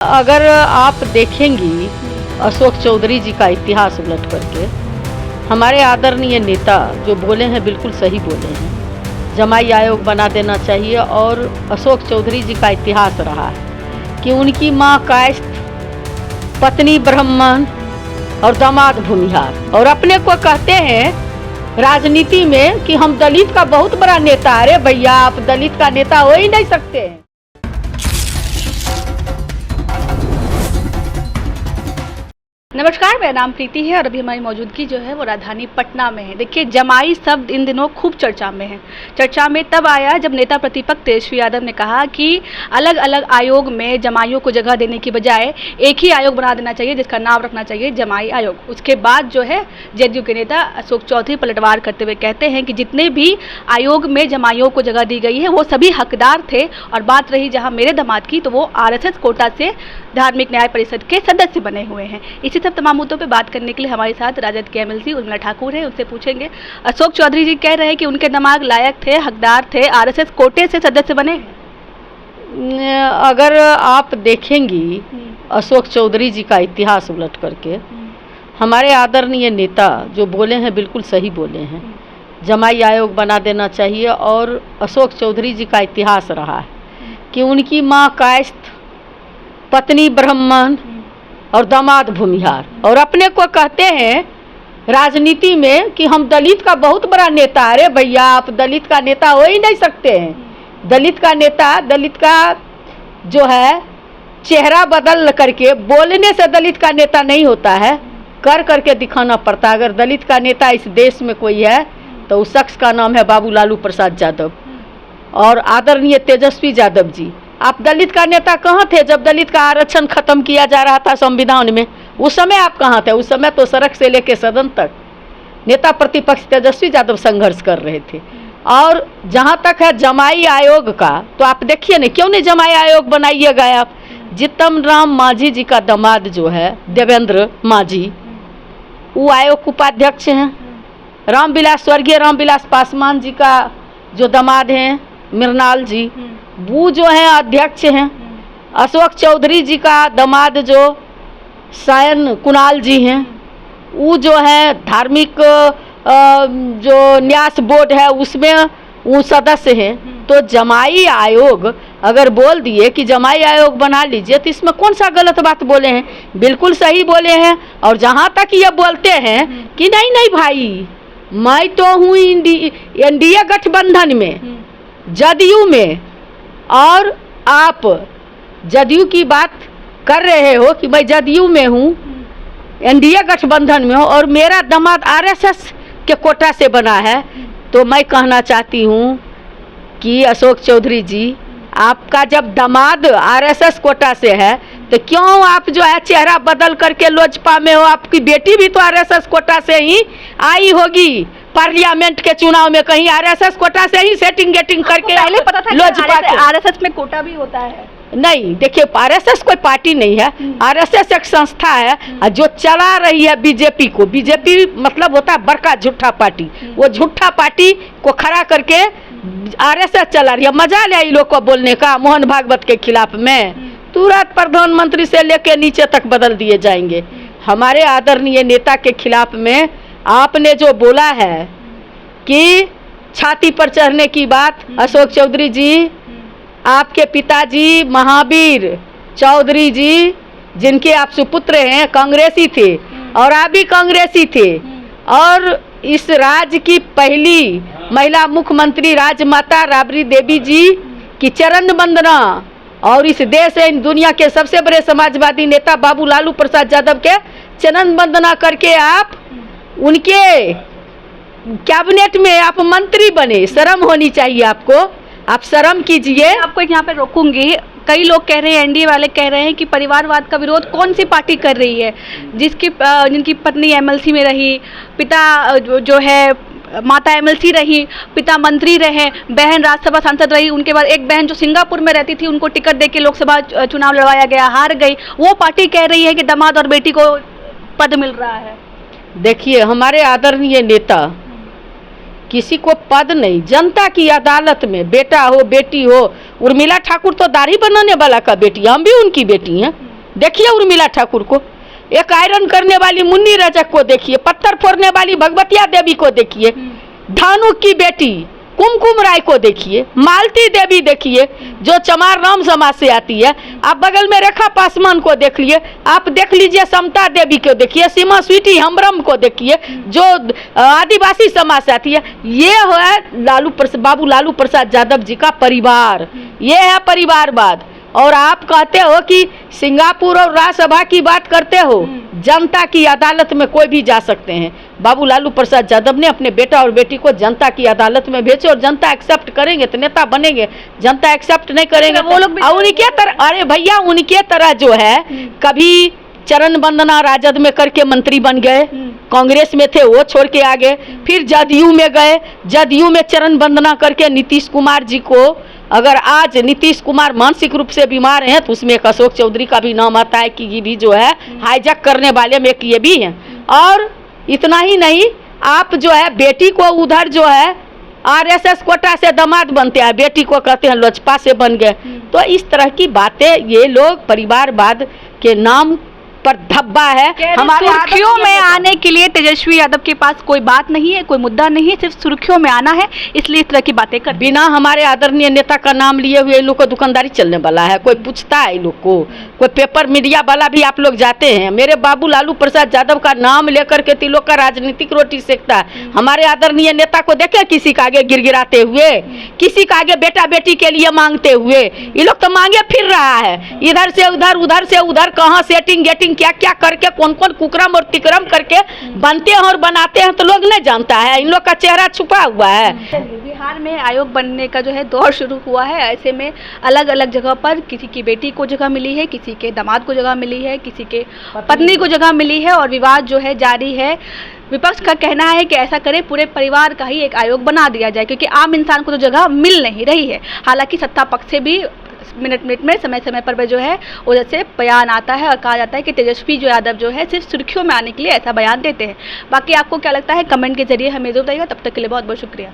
अगर आप देखेंगी अशोक चौधरी जी का इतिहास उलट करके, हमारे आदरणीय नेता जो बोले हैं बिल्कुल सही बोले हैं। जमाई आयोग बना देना चाहिए। और अशोक चौधरी जी का इतिहास रहा है कि उनकी माँ कायस्थ, पत्नी ब्राह्मण और दामाद भूमिहार, और अपने को कहते हैं राजनीति में कि हम दलित का बहुत बड़ा नेता। अरे भैया, आप दलित का नेता हो ही नहीं सकते हैं। नमस्कार, मेरा नाम प्रीति है और अभी हमारी मौजूदगी जो है वो राजधानी पटना में है। देखिए, जमाई शब्द इन दिनों खूब चर्चा में है। चर्चा में तब आया जब नेता प्रतिपक्ष तेजस्वी यादव ने कहा कि अलग अलग आयोग में जमाइयों को जगह देने की बजाय एक ही आयोग बना देना चाहिए जिसका नाम रखना चाहिए जमाई आयोग। उसके बाद जो है जेडीयू के नेता अशोक चौधरी पलटवार करते हुए कहते हैं कि जितने भी आयोग में जमाइयों को जगह दी गई है वो सभी हकदार थे। और बात रही जहाँ मेरे दामाद की, तो वो RSS कोटा से धार्मिक न्याय परिषद के सदस्य बने हुए हैं। इसी सब तमाम मुद्दों पे बात करने के लिए हमारे साथ राजद के MLC उर्मिला ठाकुर है। उनसे पूछेंगे, अशोक चौधरी जी कह रहे हैं कि उनके दामाद लायक थे, हकदार थे, RSS कोटे से सदस्य बने। अगर आप देखेंगी अशोक चौधरी जी का इतिहास उलट करके, हमारे आदरणीय नेता जो बोले हैं बिल्कुल सही बोले हैं। जमाई आयोग बना देना चाहिए। और अशोक चौधरी जी का इतिहास रहा है कि उनकी माँ कायस्थ, पत्नी ब्राह्मण और दामाद भूमिहार, और अपने को कहते हैं राजनीति में कि हम दलित का बहुत बड़ा नेता। अरे भैया, आप दलित का नेता हो ही नहीं सकते हैं। दलित का नेता, दलित का जो है चेहरा बदल करके बोलने से दलित का नेता नहीं होता है, कर करके दिखाना पड़ता है। अगर दलित का नेता इस देश में कोई है तो उस शख्स का नाम है बाबू लालू प्रसाद यादव और आदरणीय तेजस्वी यादव जी। आप दलित का नेता कहाँ थे जब दलित का आरक्षण खत्म किया जा रहा था संविधान में? उस समय आप कहाँ थे? उस समय तो सड़क से लेकर सदन तक नेता प्रतिपक्ष तेजस्वी यादव संघर्ष कर रहे थे। और जहाँ तक है जमाई आयोग का, तो आप देखिए ना, क्यों नहीं जमाई आयोग बनाइएगा आप? जीतन राम मांझी जी का दामाद जो है देवेंद्र मांझी, वो आयोग उपाध्यक्ष हैं। रामविलास, स्वर्गीय रामविलास पासवान जी का जो दामाद हैं मृणाल जी, वो जो हैं अध्यक्ष हैं। अशोक चौधरी जी का दामाद जो सायन कुणाल जी हैं, वो जो है धार्मिक जो न्यास बोर्ड है उसमें वो सदस्य हैं। तो जमाई आयोग अगर बोल दिए कि जमाई आयोग बना लीजिए, तो इसमें कौन सा गलत बात बोले हैं? बिल्कुल सही बोले हैं। और जहाँ तक ये बोलते हैं कि नहीं नहीं भाई, मैं तो हूँ NDA गठबंधन में, जदयू में, और आप जदयू की बात कर रहे हो कि मैं जदयू में हूँ, NDA गठबंधन में हूँ, और मेरा दामाद RSS के कोटा से बना है। तो मैं कहना चाहती हूँ कि अशोक चौधरी जी, आपका जब दामाद RSS कोटा से है तो क्यों आप जो है चेहरा बदल करके लोजपा में हो? आपकी बेटी भी तो RSS कोटा से ही आई होगी, पार्लियामेंट के चुनाव में कहीं RSS कोटा से ही सेटिंग गेटिंग करके। पहले पता था लोजपा कि RSS में कोटा भी होता है? नहीं, देखिए, RSS कोई पार्टी नहीं है। RSS एक संस्था है जो चला रही है बीजेपी को। बीजेपी मतलब होता है बड़का झूठा पार्टी। वो झूठा पार्टी को खड़ा करके RSS चला रही है। मजा लिया इन लोग को बोलने का मोहन भागवत के खिलाफ में। तुरंत प्रधानमंत्री से लेके नीचे तक बदल दिए जाएंगे। हमारे आदरणीय नेता के खिलाफ में आपने जो बोला है कि छाती पर चढ़ने की बात, अशोक चौधरी जी, आपके पिताजी महावीर चौधरी जी, जिनके आप सुपुत्र हैं, कांग्रेसी थे और आप भी कांग्रेसी थे। और इस राज्य की पहली महिला मुख्यमंत्री राजमाता राबड़ी देवी जी की चरण वंदना, और इस देश इन दुनिया के सबसे बड़े समाजवादी नेता बाबू लालू प्रसाद यादव के चरण वंदना करके आप उनके कैबिनेट में आप मंत्री बने। शर्म होनी चाहिए आपको, आप शर्म कीजिए। आपको यहाँ पे रोकूंगी। कई लोग कह रहे हैं, NDA वाले कह रहे हैं कि परिवारवाद का विरोध कौन सी पार्टी कर रही है, जिनकी पत्नी MLC में रही, पिता जो है माता MLC रही, पिता मंत्री रहे, बहन राज्यसभा सांसद रही, उनके बाद एक बहन जो सिंगापुर में रहती थी उनको टिकट देके लोकसभा चुनाव लड़वाया गया, हार गई। वो पार्टी कह रही है कि दामाद और बेटी को पद मिल रहा है। देखिए, हमारे आदरणीय नेता किसी को पद नहीं, जनता की अदालत में बेटा हो बेटी हो। उर्मिला ठाकुर तो दाढ़ी बनाने वाला का बेटी, हम भी उनकी बेटी हैं। देखिए उर्मिला ठाकुर को, एक आयरन करने वाली मुन्नी रजक को देखिए, पत्थर फोड़ने वाली भगवतिया देवी को देखिए, धानुक की बेटी कुमकुम राय को देखिए, मालती देवी देखिए जो चमार राम समाज से आती है, आप बगल में रेखा पासवान को देख लिए, आप देख लीजिए समता देवी को देखिए, सीमा स्वीटी हमरम को देखिए जो आदिवासी समाज से आती है। ये है बाबू लालू प्रसाद यादव जी का परिवार, ये है परिवारवाद। और आप कहते हो कि सिंगापुर और राज्यसभा की बात करते हो, जनता की अदालत में कोई भी जा सकते हैं। बाबू लालू प्रसाद यादव ने अपने बेटा और बेटी को जनता की अदालत में भेजे और जनता एक्सेप्ट करेंगे तो नेता बनेंगे, जनता एक्सेप्ट नहीं करेंगे वो लोग उनके तरह, अरे भैया उनके तरह जो है कभी चरण वंदना राजद में करके मंत्री बन गए, कांग्रेस में थे वो छोड़ के आ गए, फिर जदयू में गए, जदयू में चरण वंदना करके नीतीश कुमार जी को, अगर आज नीतीश कुमार मानसिक रूप से बीमार हैं तो उसमें एक अशोक चौधरी का भी नाम आता है कि ये भी जो है हाईजैक करने वाले में एक ये भी हैं। और इतना ही नहीं, आप जो है बेटी को उधर जो है आरएसएस कोटा से दामाद बनते हैं, बेटी को कहते हैं लोजपा से बन गए। तो इस तरह की बातें ये लोग परिवारवाद के नाम पर धब्बा है। हमारे सुर्खियों में आने के लिए तेजस्वी यादव के पास कोई बात नहीं है, कोई मुद्दा नहीं है, सिर्फ सुर्खियों में आना है, इसलिए इस तरह की बातें कर। बिना हमारे आदरणीय नेता का नाम लिए हुए इन लोग को दुकानदारी चलने वाला है, कोई पूछता है इन लोग को, कोई पेपर मीडिया वाला भी आप लोग जाते हैं, मेरे बाबू लालू प्रसाद यादव का नाम लेकर के लोग का राजनीतिक रोटी सेकता है। हमारे आदरणीय नेता को देखे किसी का आगे गिड़गिड़ाते हुए, किसी का आगे बेटा बेटी के लिए मांगते हुए, ये लोग तो मांगे फिर रहा है, इधर से उधर उधर से उधर, कहाँ सेटिंग गेटिंग क्या क्या करके कौन कौन कुकरम और तिकरम करके बनते हैं और बनाते हैं तो लोग नहीं जानता है, इन लोग का चेहरा छुपा हुआ है। बिहार में आयोग बनने का जो है दौर शुरू हुआ है, ऐसे में अलग अलग जगह पर किसी की बेटी को जगह मिली है, किसी के दामाद को जगह मिली है, किसी के पत्नी को जगह मिली है और विवाद जो है जारी है। विपक्ष का कहना है कि ऐसा करें पूरे परिवार का ही एक आयोग बना दिया जाए, क्योंकि आम इंसान को तो जगह मिल नहीं रही है। हालांकि सत्ता पक्ष से भी मिनट में समय समय पर जो है उधर से बयान आता है और कहा जाता है कि तेजस्वी यादव जो है सिर्फ सुर्खियों में आने के लिए ऐसा बयान देते हैं। बाकी आपको क्या लगता है कमेंट के जरिए हमें जरूर बताइएगा। तब तक के लिए बहुत बहुत शुक्रिया।